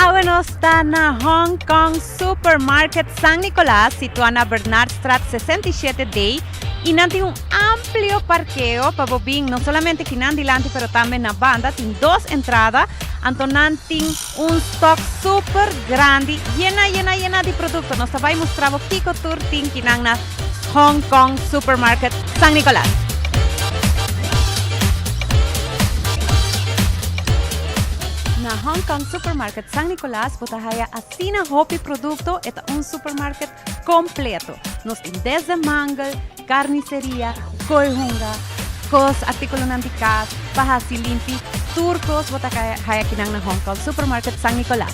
Bueno, está na Hong Kong Supermarket San Nicolás, situado na Bernard Straat 67D, y tiene un amplio parqueo para bobín, no solamente aquí delante, pero también na banda. Tiene 2 entradas, entonces tiene un stock super grande, llena de productos. Nos va a mostrar un pico tour tiene na Hong Kong Supermarket San Nicolás. Na Hong Kong Supermarket San Nicolás, botahaya así na hopi producto, es un supermarket completo. Nos tem desde mangal, carnicería, koihunga, cos artículos anticas, bajas y limpi, turcos, botahaya aquí na Hong Kong Supermarket San Nicolás.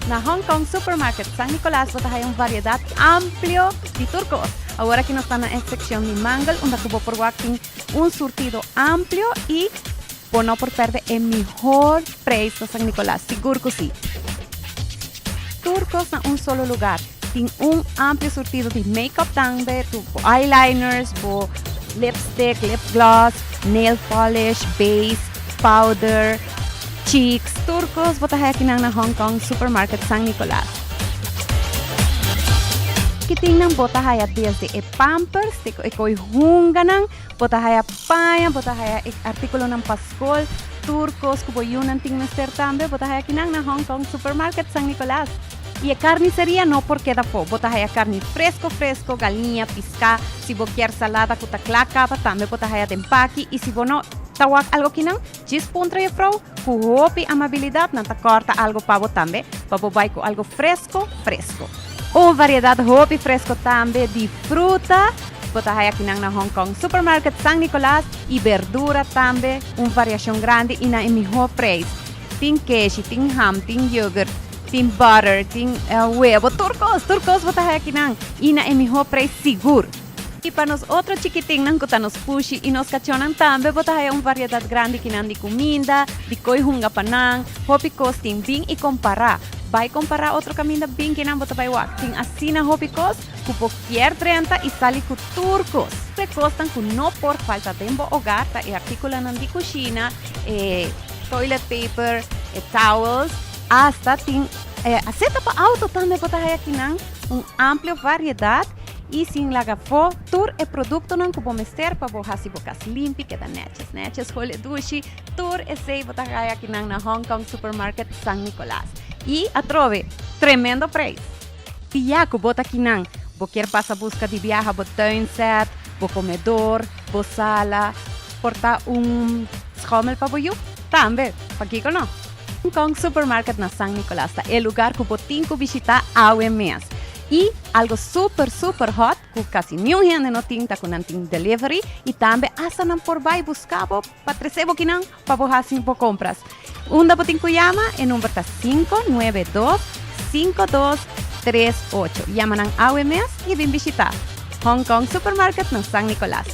Na Hong Kong Supermarket San Nicolás, botahaya una variedad amplio de turcos. Ahora aquí nos están en la sección de mangal, donde cubo por walking un surtido amplio y no por perder el mejor precio San Nicolás, seguro que sí. Turcos en un solo lugar, tiene un amplio surtido de make-up también, eyeliners, lipstick, lip gloss, nail polish, base, powder, cheeks. Turcos, botahaya aquí na Hong Kong Supermarket San Nicolás. Que tingnan botahaya desde pampers, koihunganan, botahaya payan, botahaya artículo ng paskol, turcos, kuboyunan tingmester tambe, botahaya kinang na Hong Kong Supermarket San Nicolás. Y carnicería no porque da po, botahaya carne fresco, galinha, pisca, si bo quier salada, kutaklaka, tambe botahaya tempaki, y si bo no, tawag algo kinang, chispuntra y frau, kuhopi amabilidad, nanta corta algo pavo tambe, pabobay ko algo fresco. Variedad hopi fresco también de fruta, botahaya aquí na Hong Kong Supermarket San Nicolás, y verdura también, una variación grande y na en mejor precio. Tin queso, tin ham, tin yogurt, tin butter, tin huevo, turcos botahaya aquí na, y na en mejor precio seguro. Y para nosotros chiquitín que nos pushy y nos cachonan también, botahaya una variedad grande que de comida, de koihunga panang, hopi costing bien y comparar. Vai comparar otro camino bien que bota vai walking así na hopicos, cupo cualquier 30 y sale con turcos. Se costan con no por falta de hogar, y artículos de cocina, toilet paper, towels, hasta tin aceta para auto también bota aquí un amplio variedad. Y sin la gafo, tour e producto non kubo mester pa boha si bokas limpi queda neches hole dushi, tour e sei botagaya aquí na Hong Kong Supermarket San Nicolás. Y atrove, tremendo preço. Pia ku bota aquí nan, bo quer passa busca de viaja bo tuin set, bo comedor, bo sala, porta schommel pa boyu, tambe, pa kiko no. Hong Kong Supermarket na San Nicolás, el lugar ku botin ku visita awe mes. Y algo super hot, que casi ni un gente no tiene con delivery, y también hasta no por vai buscabo para trecebo que no para bojar 5 compras. Unda botin llama en número 592-5238. Llaman a AWMS y ven visitar Hong Kong Supermarket no San Nicolás.